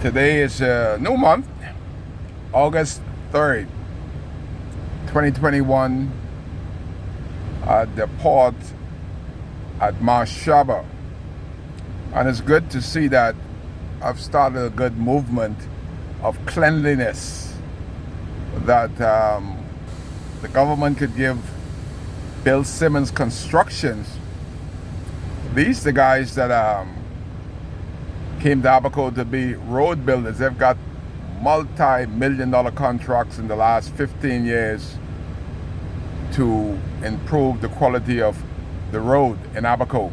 Today is a new month, August 3rd, 2021, at the port at Marshaba. And it's good to see that I've started a good movement of cleanliness that the government could give Bill Simmons Constructions. These the guys that came to Abaco to be road builders. They've got multi-million-dollar contracts in the last 15 years to improve the quality of the road in Abaco.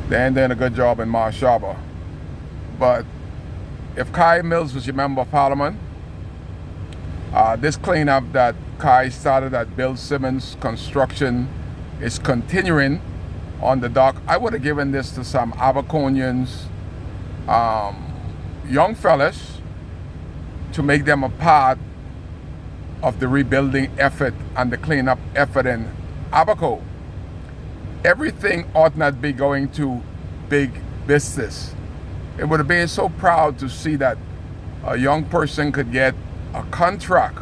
They ain't doing a good job in Marshaba. But if Admiral Mills was your member of parliament, this cleanup that Kai started at Bill Simmons Construction is continuing on the dock. I would have given this to some Abaconians, young fellas, to make them a part of the rebuilding effort and the cleanup effort in Abaco. Everything ought not be going to big business. It would have been so proud to see that a young person could get a contract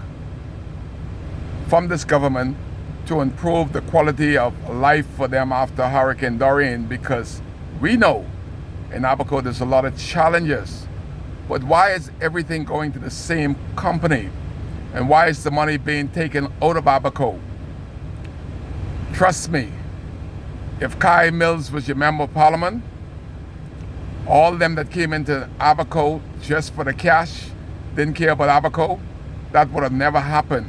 from this government to improve the quality of life for them after Hurricane Dorian, because we know in Abaco there's a lot of challenges. But why is everything going to the same company? And why is the money being taken out of Abaco? Trust me, if Admiral Mills was your member of parliament, all them that came into Abaco just for the cash, didn't care about Abaco, that would have never happened.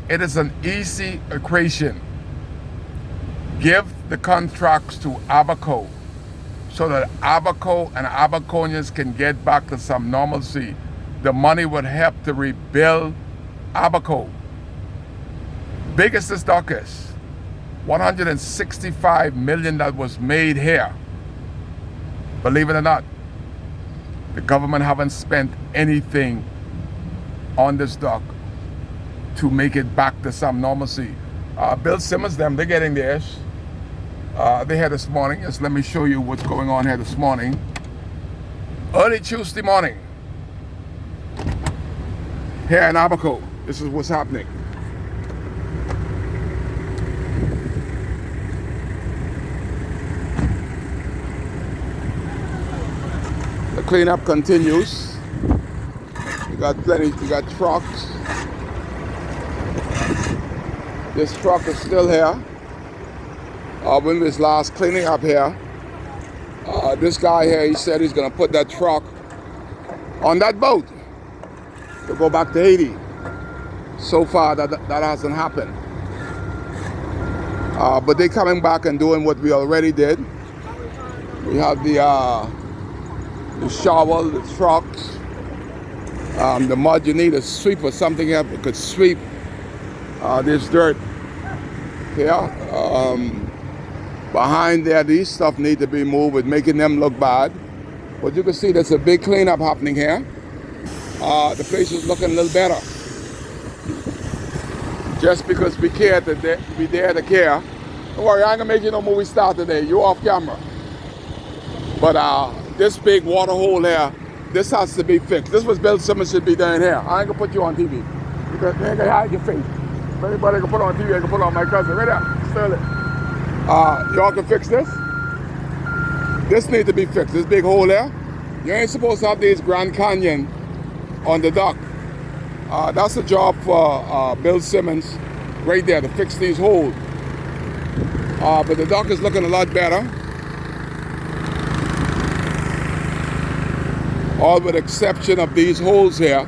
It is an easy equation. Give the contracts to Abaco so that Abaco and Abaconians can get back to some normalcy. The money would help to rebuild Abaco. Biggest this dock is, $165 million that was made here. Believe it or not, the government haven't spent anything on this dock to make it back to some normalcy. Bill Simmons, they're getting theirs. They had this morning. Just let me show you what's going on here this morning. Early Tuesday morning, here in Abaco, this is what's happening. The cleanup continues. You got plenty, you got trucks. This truck is still here. When we was last cleaning up here, this guy here, he said he's gonna put that truck on that boat to go back to Haiti. So far, that hasn't happened. But they're coming back and doing what we already did. We have the shovel, the trucks, the mud. You need a sweep or something here that could sweep this dirt here. Behind there, these stuff need to be moved, with making them look bad. But you can see there's a big cleanup happening here. The place is looking a little better. Just because we care to be there to care. Don't worry, I ain't gonna make you no movie star today. You off camera. But this big water hole here, this has to be fixed. This was Bill Simmons should be down here. I ain't gonna put you on TV because they ain't gonna hide your face. If anybody can put on TV, I can put on my cousin. Right there, Sterling. Y'all can fix this. This needs to be fixed. This big hole there. You ain't supposed to have these Grand Canyon on the dock. That's a job for Bill Simmons right there to fix these holes. But the dock is looking a lot better. All with the exception of these holes here.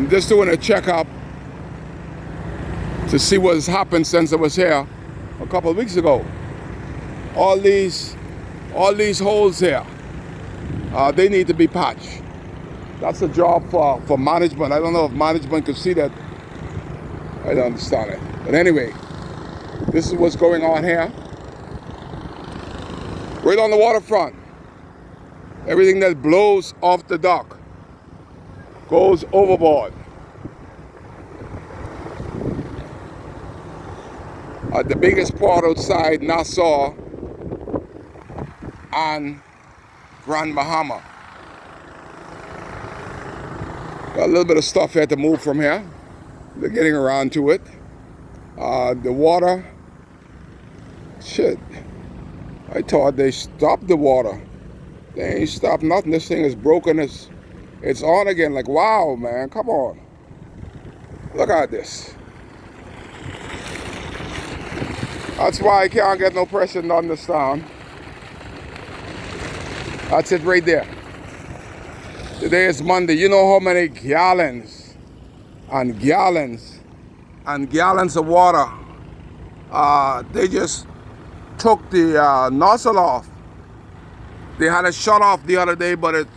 Just doing a checkup to see what has happened since I was here a couple of weeks ago. All these holes here, they need to be patched. That's a job for management. I don't know if management could see that. I don't understand it. But anyway, this is what's going on here. Right on the waterfront. Everything that blows off the dock goes overboard. The biggest port outside Nassau and Grand Bahama. Got a little bit of stuff here to move from here. They're getting around to it. The water, shit. I thought they stopped the water. They ain't stopped nothing. This thing is broken. It's on again. Like, wow, man, come on. Look at this. That's why I can't get no pressure on this town. That's it right there. Today is Monday. You know how many gallons and gallons and gallons of water they just took the nozzle off. They had it shut off the other day, but it's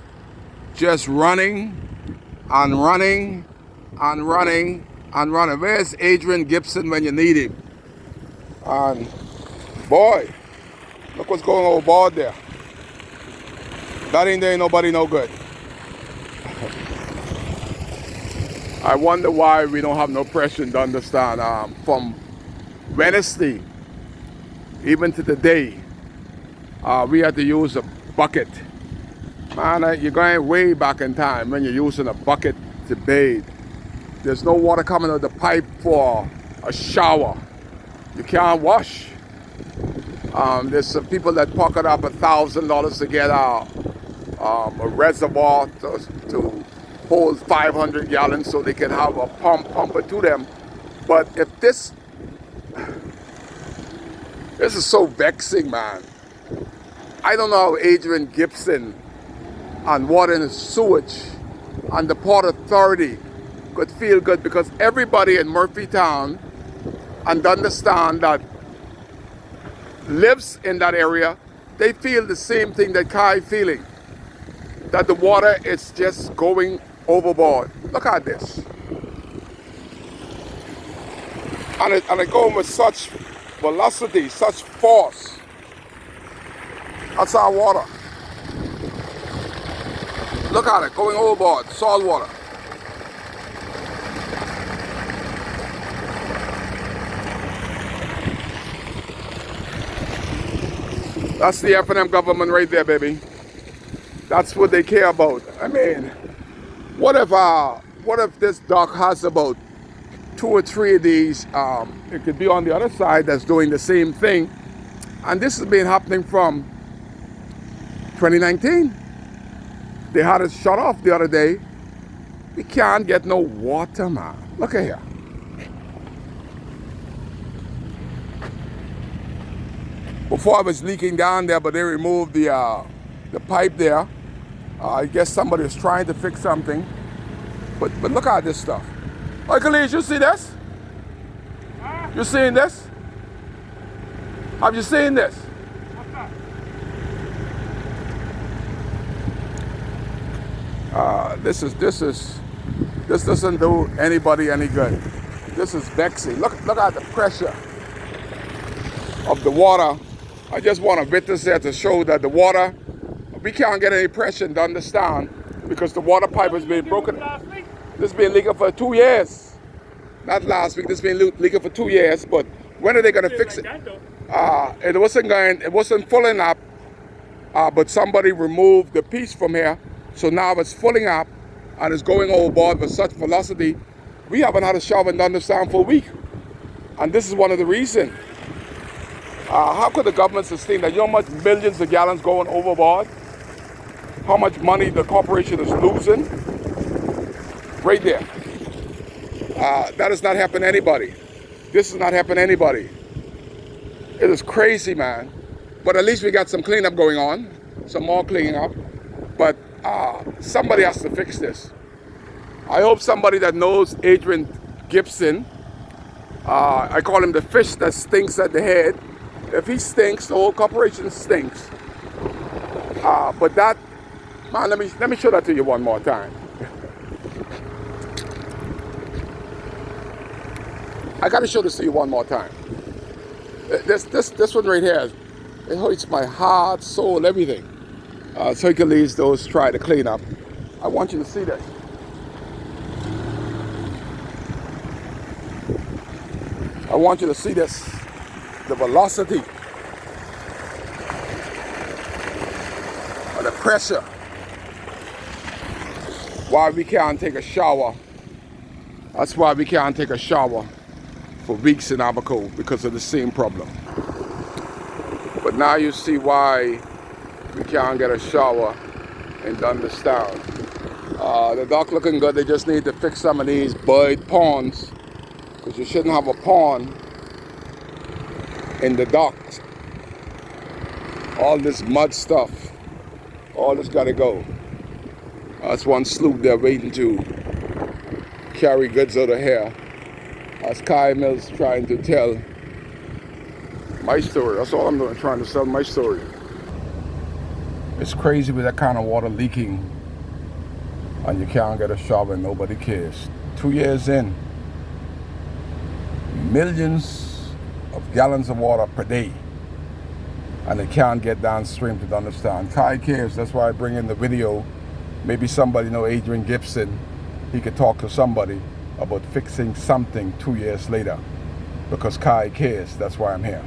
just running and running and running and running. Where's Adrian Gibson when you need him? And boy, look what's going overboard there. That ain't there nobody no good. I wonder why we don't have no pressure to understand. From Wednesday, even to today, we had to use a bucket. Man, you're going way back in time when you're using a bucket to bathe. There's no water coming out of the pipe for a shower. You can't wash. There's some people that pocket up $1,000 to get a reservoir to hold 500 gallons so they can have a pump it to them. But if this is so vexing, man. I don't know how Adrian Gibson and Water and Sewage and the Port Authority could feel good, because everybody in Murphytown and understand that lives in that area, they feel the same thing that Kai feeling, that the water is just going overboard. Look at this. And it going with such velocity, such force. That's our water. Look at it, going overboard, salt water. That's the F&M government right there, baby. That's what they care about. I mean, what if this dock has about 2 or 3 of these? It could be on the other side that's doing the same thing. And this has been happening from 2019. They had it shut off the other day. We can't get no water, man. Look at here. Before I was leaking down there, but they removed the pipe there. I guess somebody was trying to fix something. But look at this stuff. Hercules, you see this? You seeing this? Have you seen this? This doesn't do anybody any good. This is vexing. Look at the pressure of the water. I just want a witness there to show that the water, we can't get any pressure to understand, because the water pipe has been broken. This has been leaking for 2 years. Not last week, this has been leaking for 2 years, but when are they going to fix it? It wasn't filling up, but somebody removed the piece from here, so now it's filling up and it's going overboard with such velocity. We haven't had a shower in understand for a week, and this is one of the reasons. How could the government sustain that? You know how much millions of gallons going overboard? How much money the corporation is losing? Right there. That does not happen to anybody. This is not happening to anybody. It is crazy, man. But at least we got some cleanup going on. Some more cleaning up. But somebody has to fix this. I hope somebody that knows Adrian Gibson, I call him the fish that stinks at the head. If he stinks, the whole corporation stinks. But that, man, let me show that to you one more time. I gotta show this to you one more time. This one right here, it hurts my heart, soul, everything. So you can leave those try to clean up. I want you to see this. I want you to see this. The velocity. pressure. Why we can't take a shower. That's why we can't take a shower for weeks in Abaco, because of the same problem. But now you see why we can't get a shower in Dunderstown. The dock looking good. They just need to fix some of these buried ponds, because you shouldn't have a pond in the docks. All this mud stuff, all this gotta go. That's one sloop there waiting to carry goods out of here. That's Admiral Mills trying to tell my story. That's all I'm doing, trying to sell my story. It's crazy with that kind of water leaking and you can't get a shower and nobody cares. 2 years in, millions of gallons of water per day, and they can't get downstream to understand. Kai cares, that's why I bring in the video. Maybe somebody know Adrian Gibson, he could talk to somebody about fixing something 2 years later, because Kai cares, that's why I'm here.